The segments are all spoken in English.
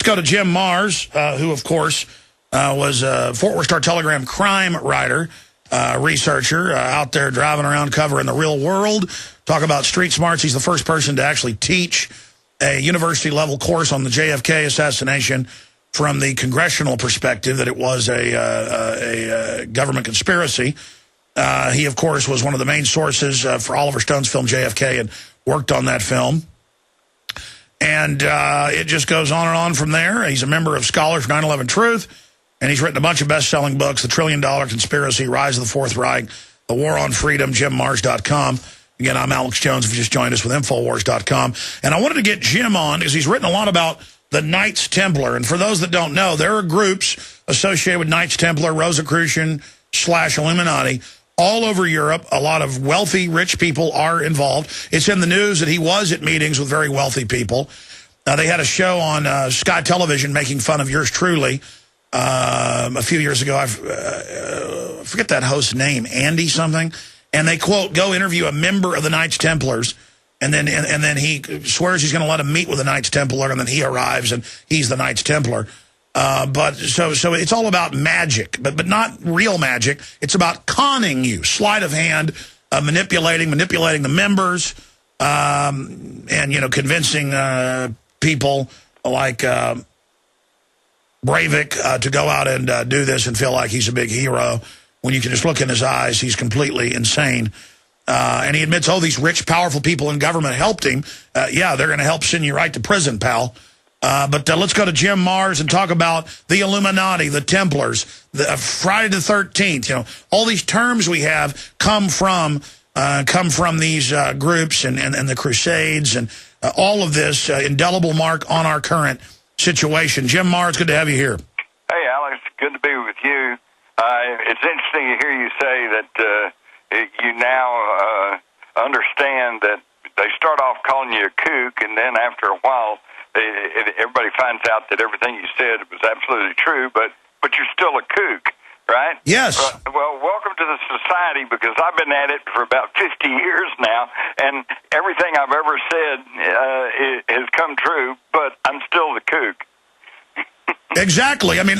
go to Jim Mars, who, of course, was a Fort Worth Star-Telegram crime writer, researcher, out there driving around covering the real world. Talk about street smarts. He's the first person to actually teach a university-level course on the JFK assassination from the congressional perspective, that it was a government conspiracy. He, of course, was one of the main sources for Oliver Stone's film JFK and worked on that film. And it just goes on and on from there. He's a member of Scholars for 9/11 Truth, and he's written a bunch of best-selling books: The $1 Trillion Conspiracy, Rise of the Fourth Reich, The War on Freedom, JimMars.com. Again, I'm Alex Jones, if you just joined us, with Infowars.com. And I wanted to get Jim on because he's written a lot about the Knights-Templar. And for those that don't know, there are groups associated with Knights-Templar, Rosicrucian / Illuminati all over Europe. A lot of wealthy, rich people are involved. It's in the news that he was at meetings with very wealthy people. They had a show on Sky Television making fun of yours truly a few years ago. I forget that host's name, Andy something. And they, quote, go interview a member of the Knights Templars, and then he swears he's going to let him meet with the Knights Templar, and then he arrives and he's the Knights Templar. But so it's all about magic, but not real magic. It's about conning you, sleight of hand, manipulating the members, and convincing people like Breivik to go out and do this and feel like he's a big hero. When you can just look in his eyes, he's completely insane. And he admits, these rich, powerful people in government helped him. Yeah, they're going to help send you right to prison, pal. But let's go to Jim Mars and talk about the Illuminati, the Templars, the Friday the 13th. All these terms we have come from these groups and the Crusades and all of this indelible mark on our current situation. Jim Mars, good to have you here. Hey, Alex, good to be with you. It's interesting to hear you say that you now understand that they start off calling you a kook, and then after a while, everybody finds out that everything you said was absolutely true, but you're still a kook, right? Yes. Well, welcome to the society, because I've been at it for about 50 years now, and everything I've ever said has come true, but I'm still the kook. Exactly. I mean,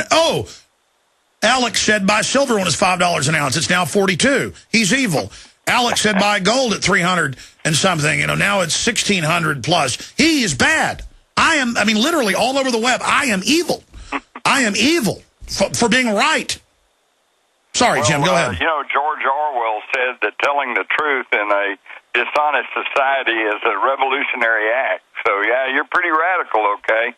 Alex said buy silver when it's $5 an ounce. It's now $42. He's evil. Alex said buy gold at $300 and something. Now it's $1,600 plus. He is bad. I mean, literally all over the web, I am evil. I am evil for being right. Sorry, Jim, go ahead. George Orwell said that telling the truth in a dishonest society is a revolutionary act. So, yeah, you're pretty radical, okay?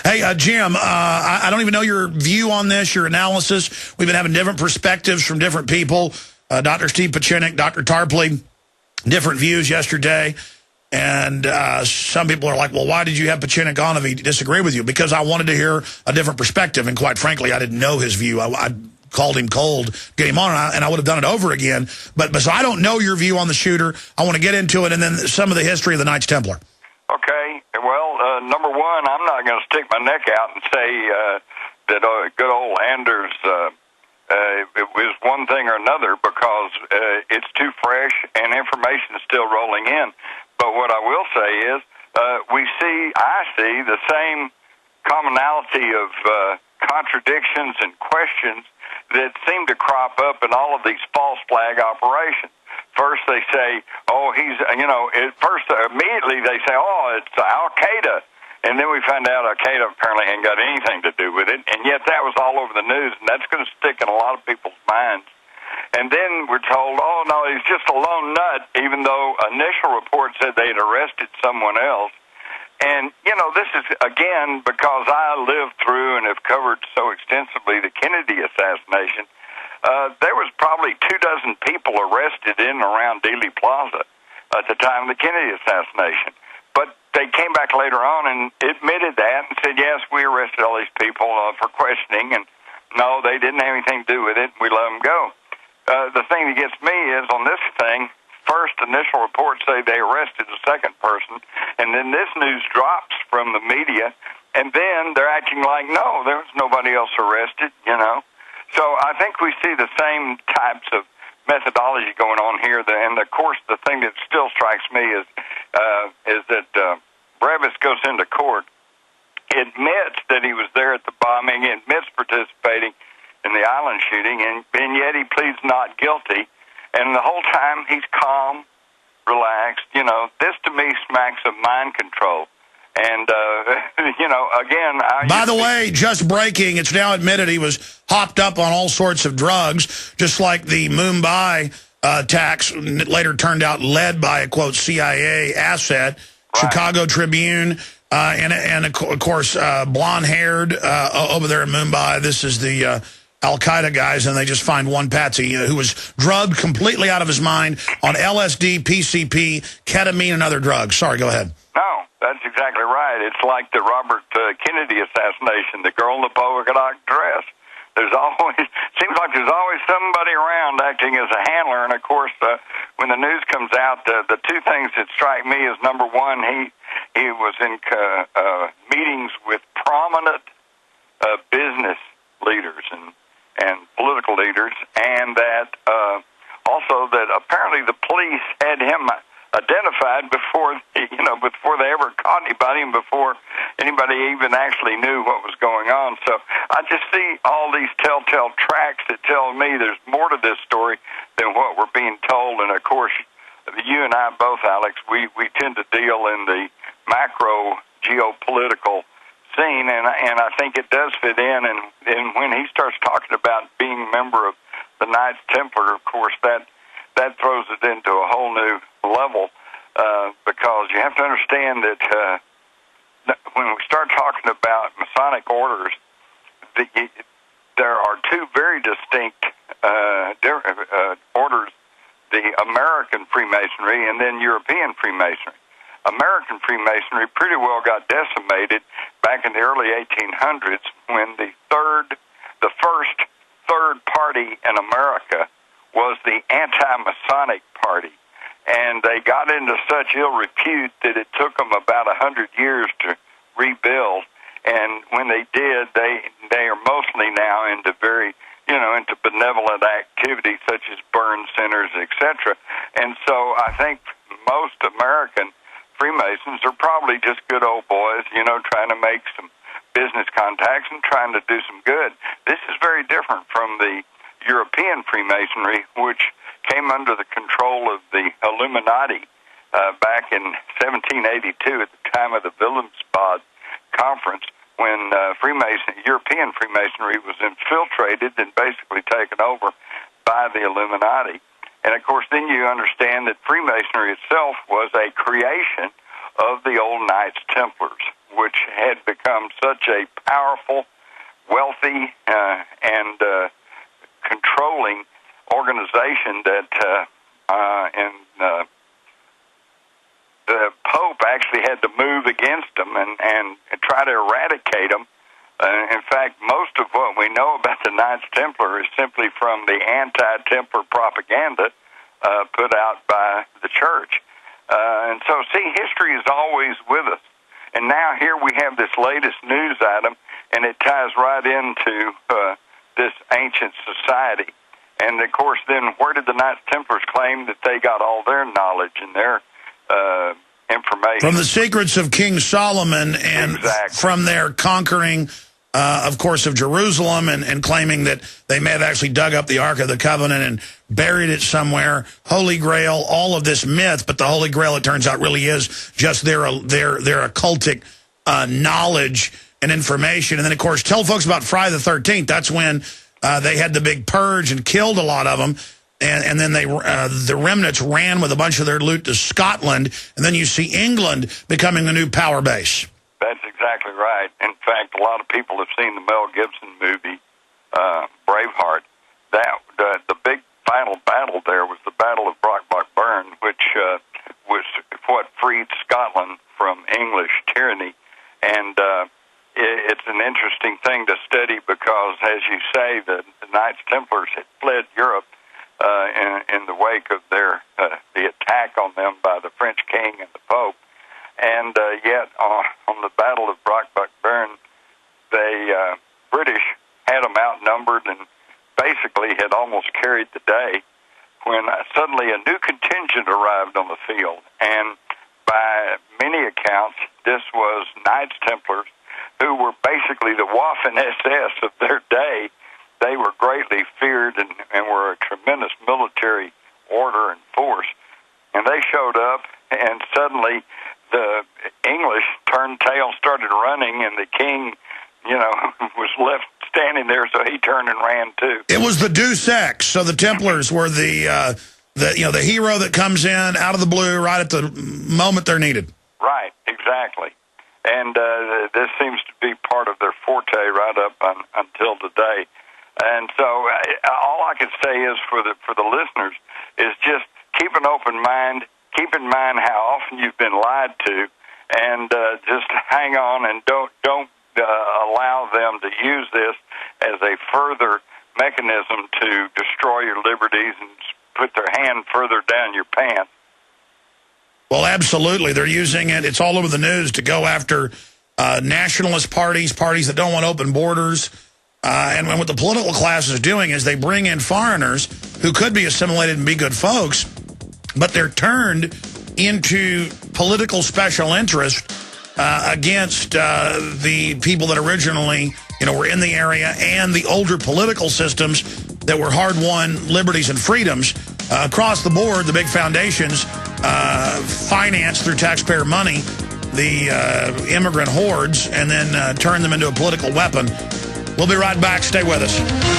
Hey, Jim, I don't even know your view on this, your analysis. We've been having different perspectives from different people. Dr. Steve Pachinik, Dr. Tarpley, different views yesterday. And some people are like, well, why did you have Pachinik on if he disagreed with you? Because I wanted to hear a different perspective. And quite frankly, I didn't know his view. I called him cold, get him on, and I would have done it over again. But so I don't know your view on the shooter. I want to get into it, and then some of the history of the Knights Templar. Okay. Well, number one, I'm not going to stick my neck out and say that good old Anders it was one thing or another, because it's too fresh and information is still rolling in. But what I will say is I see the same commonality of contradictions and questions that seem to crop up in all of these false flag operations. First they say, immediately they say, it's Al-Qaeda. And then we find out Al-Qaeda apparently ain't got anything to do with it. And yet that was all over the news, and that's going to stick in a lot of people's minds. And then we're told, no, he's just a lone nut, even though initial reports said they had arrested someone else. And, this is, again, because I lived through and have covered so extensively the Kennedy assassination. There was probably 24 people arrested in and around Dealey Plaza at the time of the Kennedy assassination. But they came back later on and admitted that and said, yes, we arrested all these people for questioning, and no, they didn't have anything to do with it. We let them go. The thing that gets me is on this thing, first initial reports say they arrested a second person, and then this news drops from the media, and then they're acting like, no, there was nobody else arrested, So I think we see the same types of methodology going on here. And, of course, the thing that still strikes me is that Brevis goes into court admits that he was there at the bombing, he admits participating in the island shooting, and yet he pleads not guilty. And the whole time he's calm, relaxed. You know, this to me smacks of mind control. And, you know, again... By the way, just breaking, it's now admitted he was hopped up on all sorts of drugs, just like the Mumbai attacks later turned out led by a, quote, CIA asset, right. Chicago Tribune, and of course, blonde-haired over there in Mumbai. This is the Al-Qaeda guys, and they just find one patsy who was drugged completely out of his mind on LSD, PCP, ketamine, and other drugs. Sorry, go ahead. No, that's exactly right. It's like the Robert Kennedy assassination, the girl in the polka dot dress. Seems like there's always somebody around acting as a handler. And of course, when the news comes out, the two things that strike me is, number one, he was in meetings with prominent business leaders and political leaders, and that also that apparently the police had him identified before they ever caught anybody, and before anybody even actually knew what was going on. So I just see all these telltale tracks that tell me there's more to this story than what we're being told. And of course, you and I both, Alex, we tend to deal in the macro geopolitical scene, and I think it does fit in. And when he starts talking about being a member of the Knights-Templar, of course, that throws it into a whole new level, because you have to understand that when we start talking about Masonic orders, there are two very distinct orders, the American Freemasonry and then European Freemasonry. American Freemasonry pretty well got decimated back in the early 1800s when the first third party in America was the anti-Masonic party. And they got into such ill repute that it took them about 100 years to rebuild. And when they did, they are mostly now into into benevolent activities such as burn centers, etc. And so I think most American Freemasons are probably just good old boys, trying to make some business contacts and trying to do some good. This is very different from the European Freemasonry, which came under the control of the Illuminati back in 1782 at the time of the Wilhelmsbad Conference, when European Freemasonry was infiltrated and basically taken over by the Illuminati. And, of course, then you understand that Freemasonry itself was a creation of the old Knights Templars, which had become such a powerful, wealthy, and controlling organization that the Pope actually had to move against them and try to eradicate them. In fact, most of what we know about the Knights Templar is simply from the anti-Templar propaganda put out by the church. And so, see, history is always with us. And now here we have this latest news item, and it ties right into this ancient society. And, of course, then where did the Knights Templars claim that they got all their knowledge and their information? From the secrets of King Solomon, and exactly. From their conquering, of course, of Jerusalem, and claiming that they may have actually dug up the Ark of the Covenant and buried it somewhere. Holy Grail, all of this myth, but the Holy Grail, it turns out, really is just their occultic knowledge and information. And then, of course, tell folks about Friday the 13th. That's when they had the big purge and killed a lot of them. And then the remnants ran with a bunch of their loot to Scotland. And then you see England becoming the new power base. That's exactly right. In fact, a lot of people have seen the Mel Gibson movie, Braveheart. The big final battle there was the Battle of Brockburn, which was what freed Scotland from English tyranny. And it's an interesting thing to study because, as you say, the Knights Templars had fled Europe in the wake of the attack on them by the French king and the Pope. And yet, on the Battle of Brockburn, the British had them outnumbered and basically had almost carried the day when suddenly a new contingent arrived on the field. And by many accounts, this was Knights Templars who were basically the Waffen-SS of their day. They were greatly feared and were a tremendous military order and force. And they showed up, and suddenly the English turned tail, started running, and the king, was left standing there, so he turned and ran too. It was the Deus Ex, so the Templars were the hero that comes in out of the blue right at the moment they're needed. Right, exactly. And this seems to be part of their forte right up until today. And so all I can say is for the listeners is just keep an open mind, keep in mind how often you've been lied to, and just hang on and don't allow them to use this as a further mechanism to destroy your liberties and put their hand further down your pants. Well, absolutely. They're using it. It's all over the news to go after nationalist parties that don't want open borders. And what the political class is doing is they bring in foreigners who could be assimilated and be good folks, but they're turned into political special interest against the people that originally, were in the area, and the older political systems that were hard-won liberties and freedoms. Across the board, the big foundations finance through taxpayer money the immigrant hordes and then turn them into a political weapon. We'll be right back. Stay with us.